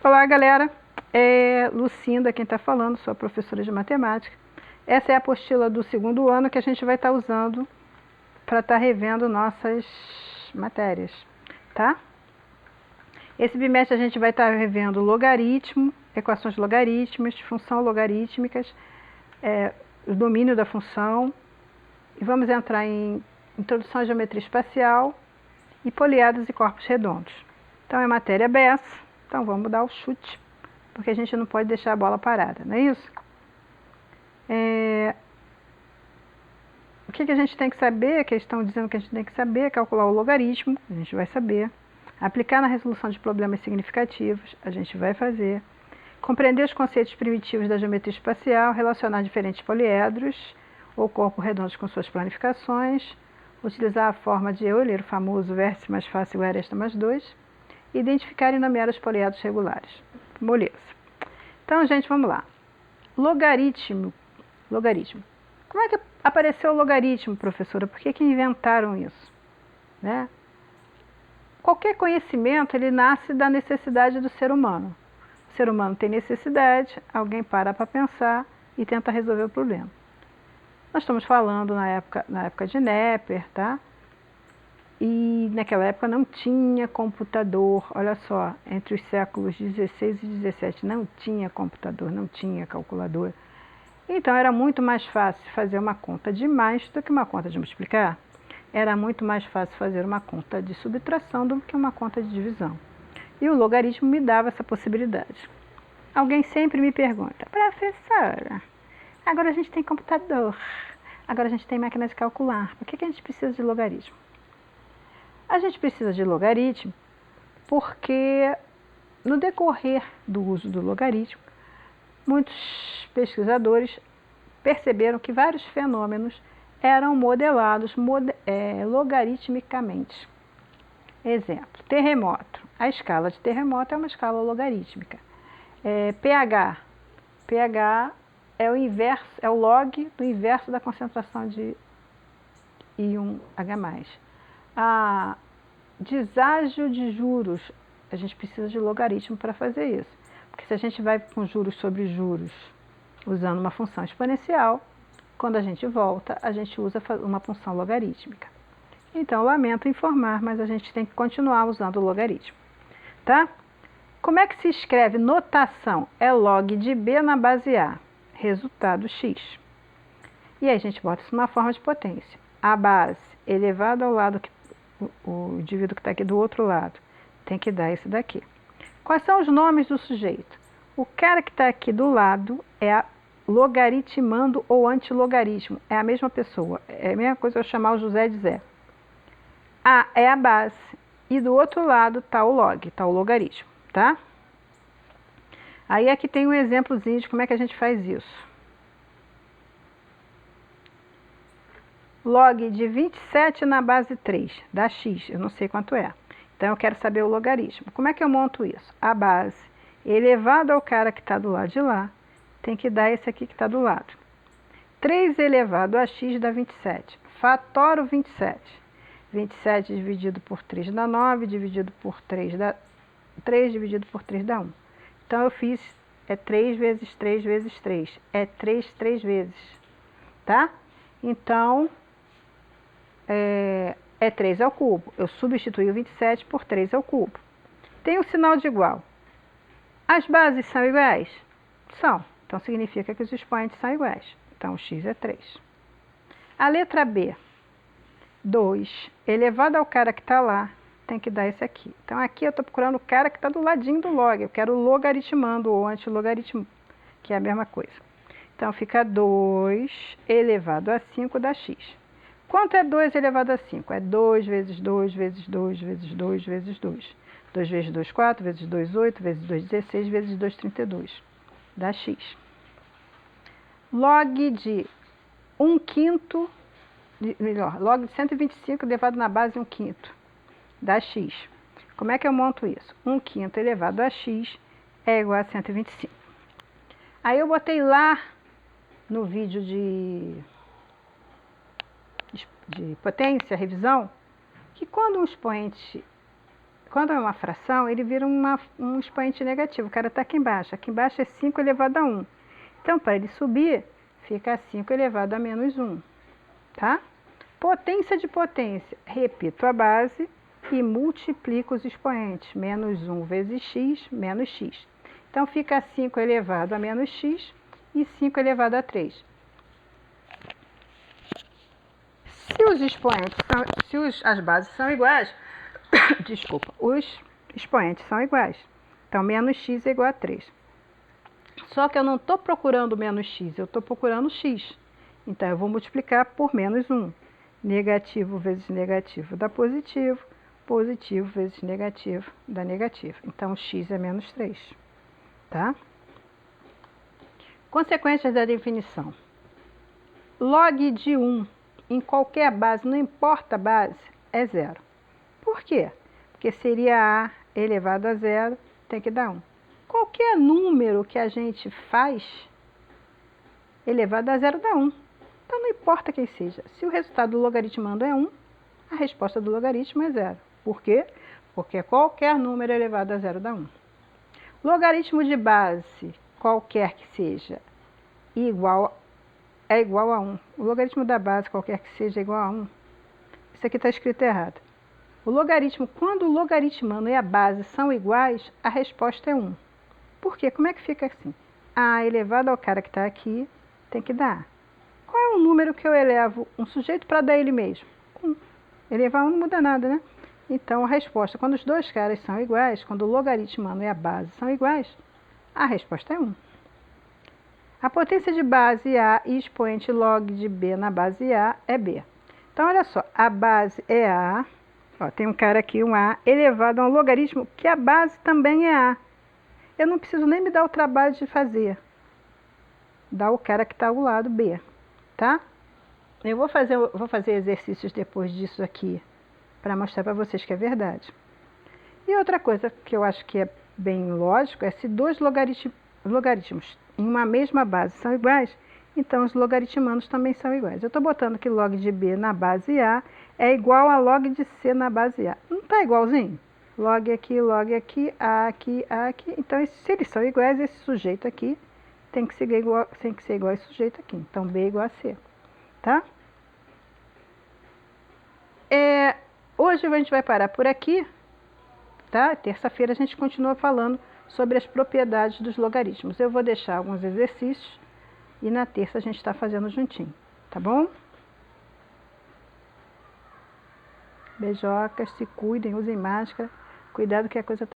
Olá, galera. É Lucinda quem está falando, sou a professora de matemática. Essa é a apostila do segundo ano que a gente vai estar usando para estar revendo nossas matérias, tá? Esse bimestre a gente vai estar revendo logaritmo, equações logarítmicas, função logarítmicas, o domínio da função, e vamos entrar em introdução à geometria espacial e poliedros e corpos redondos. Então é matéria beça, então vamos dar o chute, porque a gente não pode deixar a bola parada, não é isso? O que a gente tem que saber, que eles estão dizendo que a gente tem que saber, é calcular o logaritmo, a gente vai saber. Aplicar na resolução de problemas significativos, a gente vai fazer. Compreender os conceitos primitivos da geometria espacial, relacionar diferentes poliedros ou corpos redondos com suas planificações, utilizar a forma de Euler, o famoso vértice mais fácil igual a aresta mais 2, identificar e nomear os poliedros regulares. Beleza. Então, gente, vamos lá. Logaritmo. Como é que apareceu o logaritmo, professora? Por que inventaram isso? Né? Qualquer conhecimento, ele nasce da necessidade do ser humano. O ser humano tem necessidade, alguém para pensar e tenta resolver o problema. Nós estamos falando na época de Neper, tá? E naquela época não tinha computador, olha só, entre os séculos 16 e 17 não tinha computador, não tinha calculadora. Então era muito mais fácil fazer uma conta de mais do que uma conta de multiplicar. Era muito mais fácil fazer uma conta de subtração do que uma conta de divisão. E o logaritmo me dava essa possibilidade. Alguém sempre me pergunta, professora, agora a gente tem computador, agora a gente tem máquina de calcular, por que a gente precisa de logaritmo? A gente precisa de logaritmo porque no decorrer do uso do logaritmo, muitos pesquisadores perceberam que vários fenômenos eram modelados logaritmicamente. Exemplo, terremoto. A escala de terremoto é uma escala logarítmica. pH é o inverso, é o log do inverso da concentração de íon H+. A deságio de juros, a gente precisa de logaritmo para fazer isso. Porque se a gente vai com juros sobre juros usando uma função exponencial, quando a gente volta, a gente usa uma função logarítmica. Então, lamento informar, mas a gente tem que continuar usando o logaritmo. Tá? Como é que se escreve notação? É log de B na base A, resultado x. E aí a gente bota isso numa forma de potência. A base elevado ao lado, o indivíduo que está aqui do outro lado, tem que dar esse daqui. Quais são os nomes do sujeito? O cara que está aqui do lado é logaritmando ou antilogaritmo. É a mesma pessoa. É a mesma coisa eu chamar o José de Zé. A é a base. E do outro lado está o log, está o logaritmo. Tá? Aí aqui tem um exemplozinho de como é que a gente faz isso. Log de 27 na base 3, dá x, eu não sei quanto é. Então eu quero saber o logaritmo. Como é que eu monto isso? A base elevado ao cara que está do lado de lá, tem que dar esse aqui que está do lado. 3 elevado a x dá 27. Fatoro 27. 27 dividido por 3 dá 9, dividido por 3 dá 3, dividido por 3 dá 1. Então eu fiz 3 vezes 3 vezes 3. É 3 vezes. Tá? Então, é 3 ao cubo. Eu substituí o 27 por 3 ao cubo. Tem um sinal de igual. As bases são iguais? São. Então, significa que os expoentes são iguais. Então, x é 3. A letra B, 2 elevado ao cara que está lá, tem que dar esse aqui. Então, aqui eu estou procurando o cara que está do ladinho do log. Eu quero logaritmando ou antilogaritmo, que é a mesma coisa. Então, fica 2 elevado a 5 dá x. Quanto é 2 elevado a 5? É 2 vezes 2 vezes 2 vezes 2 vezes 2. 2 vezes 2, 4, vezes 2, 8, vezes 2, 16, vezes 2, 32. Dá x. Log de 1/5, log de 125 elevado na base 1/5. Dá x. Como é que eu monto isso? 1/5 elevado a x é igual a 125. Aí eu botei lá no vídeo de potência, revisão, que quando quando é uma fração, ele vira um expoente negativo. O cara está aqui embaixo. Aqui embaixo é 5 elevado a 1. Então, para ele subir, fica 5 elevado a menos 1. Tá? Potência de potência. Repito a base e multiplico os expoentes. Menos 1 vezes x, menos x. Então, fica 5 elevado a menos x e 5 elevado a 3. Se os expoentes as bases são iguais, desculpa, os expoentes são iguais. Então, menos x é igual a 3. Só que eu não estou procurando menos x, eu estou procurando x. Então, eu vou multiplicar por menos 1. Negativo vezes negativo dá positivo. Positivo vezes negativo dá negativo. Então, x é menos 3. Tá? Consequências da definição. Log de 1 em qualquer base, não importa a base, é 0. Por quê? Porque seria a elevado a 0, tem que dar 1. Qualquer número que a gente faz, elevado a 0 dá 1. Então não importa quem seja. Se o resultado do logaritmando é 1, a resposta do logaritmo é 0. Por quê? Porque qualquer número elevado a 0 dá 1. Logaritmo de base, qualquer que seja, é igual a 1. O logaritmo da base, qualquer que seja, é igual a 1. Isso aqui está escrito errado. O logaritmo, quando o logaritmando e a base são iguais, a resposta é 1. Por quê? Como é que fica assim? A elevado ao cara que está aqui, tem que dar. Qual é o número que eu elevo um sujeito para dar ele mesmo? 1. Elevar 1 não muda nada, né? Então, a resposta, quando os dois caras são iguais, quando o logaritmando e a base são iguais, a resposta é 1. A potência de base A e expoente log de B na base A é B. Então, olha só, a base é A, ó, tem um cara aqui, um A, elevado a um logaritmo que a base também é A. Eu não preciso nem me dar o trabalho de fazer. Dá o cara que está ao lado B, tá? Eu vou fazer exercícios depois disso aqui, para mostrar para vocês que é verdade. E outra coisa que eu acho que é bem lógico é se dois logaritmos em uma mesma base são iguais, então os logaritmandos também são iguais. Eu estou botando que log de B na base A é igual a log de C na base A. Não está igualzinho? Log aqui, A aqui, A aqui. Então, se eles são iguais, esse sujeito aqui tem que ser igual a esse sujeito aqui. Então, B é igual a C. Tá? Hoje a gente vai parar por aqui. Tá? Terça-feira a gente continua falando sobre as propriedades dos logaritmos. Eu vou deixar alguns exercícios e na terça a gente está fazendo juntinho, tá bom? Beijocas, se cuidem, usem máscara, cuidado que a coisa tá